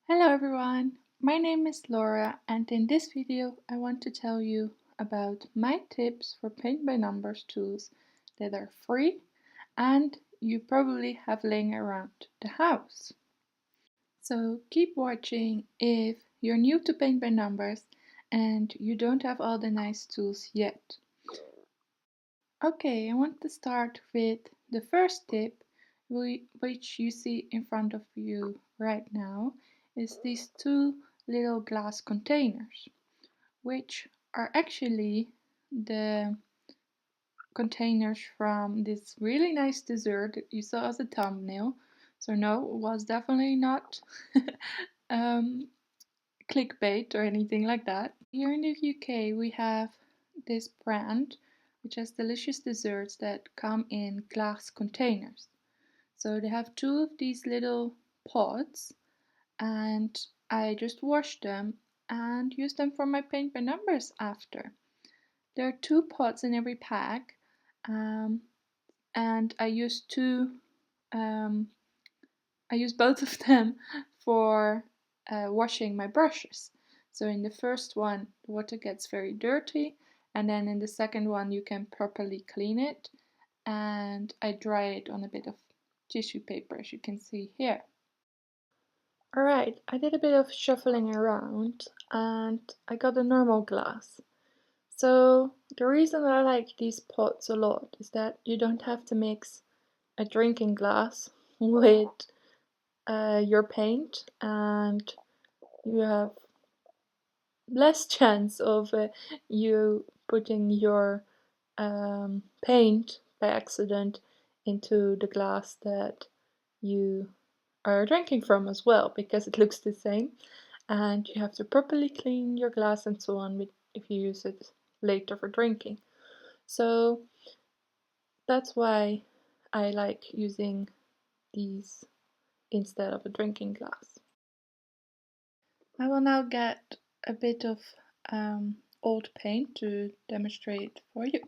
Hello everyone, my name is Laura and in this video I want to tell you about my tips for paint by numbers tools that are free and you probably have laying around the house. So keep watching if you're new to paint by numbers and you don't have all the nice tools yet. Okay, I want to start with the first tip, which you see in front of you right now, is these two little glass containers, which are actually the containers from this really nice dessert that you saw as a thumbnail. So no, it was definitely not um, clickbait or anything like that. Here in the UK we have this brand which has delicious desserts that come in glass containers. So they have two of these little pots and I just washed them and used them for my paint by numbers after. There are two pots in every pack um, and um, I use both of them for washing my brushes. So in the first one, the water gets very dirty, and then in the second one, you can properly clean it. And I dry it on a bit of tissue paper, as you can see here. Alright, I did a bit of shuffling around and I got a normal glass. So the reason I like these pots a lot is that you don't have to mix a drinking glass with your paint and you have less chance of you putting your paint by accident into the glass that you are drinking from as well, because it looks the same and you have to properly clean your glass and so on if you use it later for drinking. So that's why I like using these instead of a drinking glass. I will now get a bit of old paint to demonstrate for you.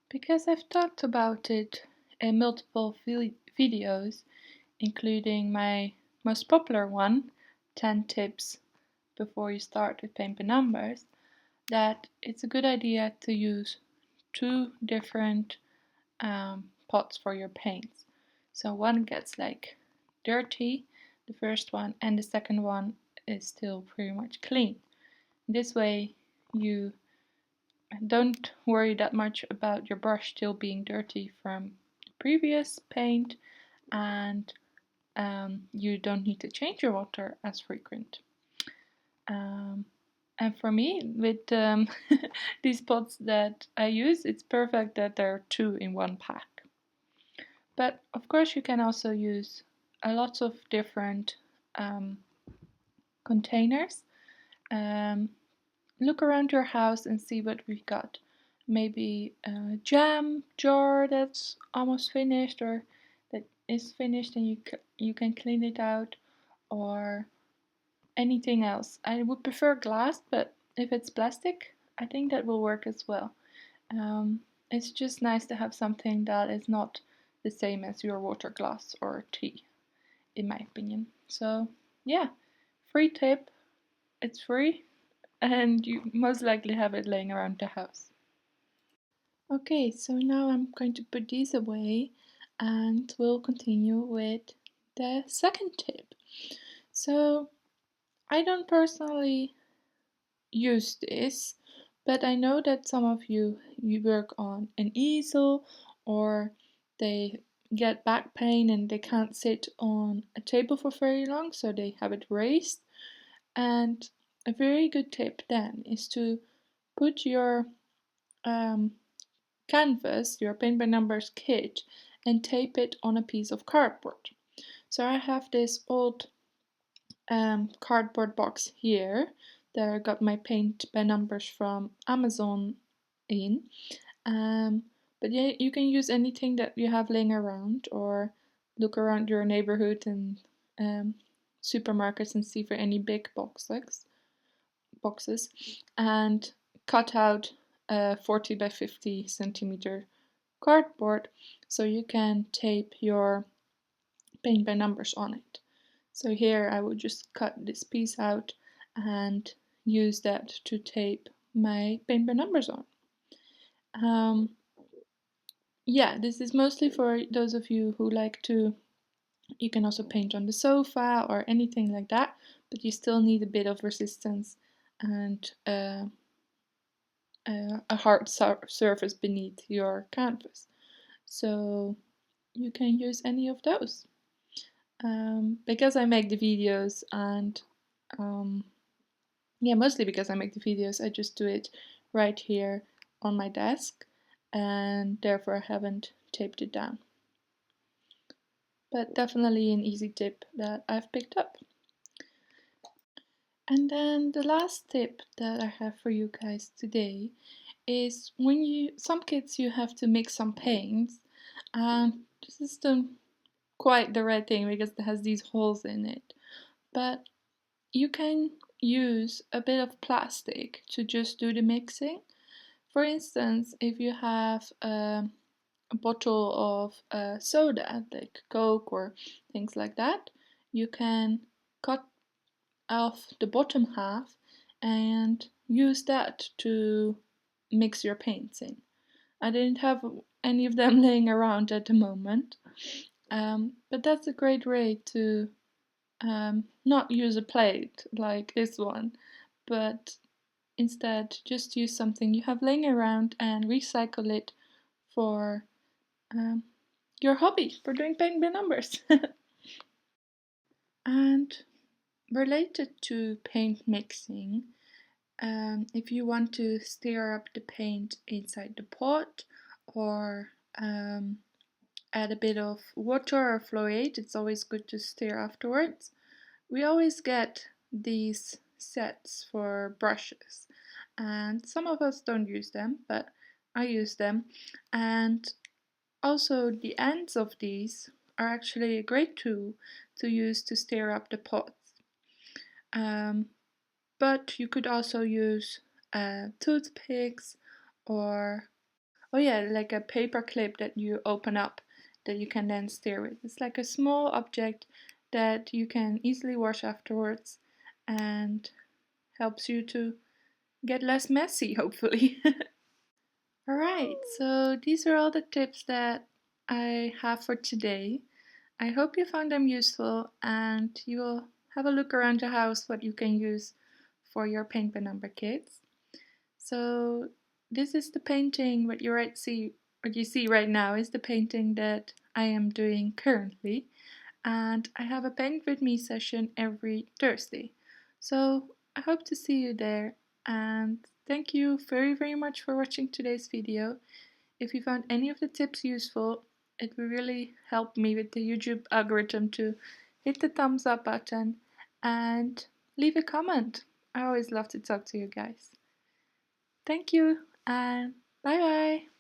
Because I've talked about it in multiple videos, including my most popular one, 10 tips before you start with paint by numbers, that it's a good idea to use two different pots for your paints. So one gets like dirty, the first one, and the second one is still pretty much clean. This way you don't worry that much about your brush still being dirty from the previous paint, and you don't need to change your water as frequent. And for me, with these pots that I use, it's perfect that there are two in one pack. But of course you can also use a lot of different containers. Look around your house and see what we've got. Maybe a jam jar that's almost finished or that is finished and you can clean it out, or anything else. I would prefer glass, but if it's plastic, I think that will work as well. It's just nice to have something that is not the same as your water glass or tea, in my opinion. So yeah, free tip, it's free and you most likely have it laying around the house. Okay, so now I'm going to put these away and we'll continue with the second tip. So I don't personally use this, but I know that some of you work on an easel or they get back pain and they can't sit on a table for very long, so they have it raised. And a very good tip then is to put your canvas, your paint by numbers kit, and tape it on a piece of cardboard. So I have this old cardboard box here that I got my paint by numbers from Amazon in. But yeah, you can use anything that you have laying around, or look around your neighborhood and supermarkets and see for any big boxes and cut out a 40 by 50 centimeter cardboard so you can tape your paint by numbers on it. So here I will just cut this piece out and use that to tape my paint by numbers on. Yeah, this is mostly for those of you who like to, you can also paint on the sofa or anything like that, but you still need a bit of resistance and a hard surface beneath your canvas. So you can use any of those. Because I make the videos and yeah, mostly because I make the videos, I just do it right here on my desk and therefore I haven't taped it down. But definitely an easy tip that I've picked up. And then the last tip that I have for you guys today is some kits you have to mix some paints, and this is quite the right thing because it has these holes in it. But you can use a bit of plastic to just do the mixing. For instance, if you have a bottle of soda, like Coke or things like that, you can cut off the bottom half and use that to mix your paints in. I didn't have any of them laying around at the moment, but that's a great way to not use a plate like this one, but instead just use something you have laying around and recycle it for your hobby, for doing paint by numbers. And related to paint mixing, if you want to stir up the paint inside the pot or add a bit of water or flourate, it's always good to stir afterwards. We always get these sets for brushes, and some of us don't use them, but I use them. And also the ends of these are actually a great tool to use to stir up the pots. But you could also use toothpicks or, oh yeah, like a paper clip that you open up that you can then stir with. It's like a small object that you can easily wash afterwards and helps you to get less messy, hopefully. Alright, so these are all the tips that I have for today. I hope you found them useful and you will have a look around the house what you can use for your paint by number kits. So this is the painting, what you see right now is the painting that I am doing currently, and I have a paint with me session every Thursday. So I hope to see you there, and thank you very much for watching today's video. If you found any of the tips useful, it will really help me with the YouTube algorithm to hit the thumbs up button and leave a comment. I always love to talk to you guys. Thank you and bye bye.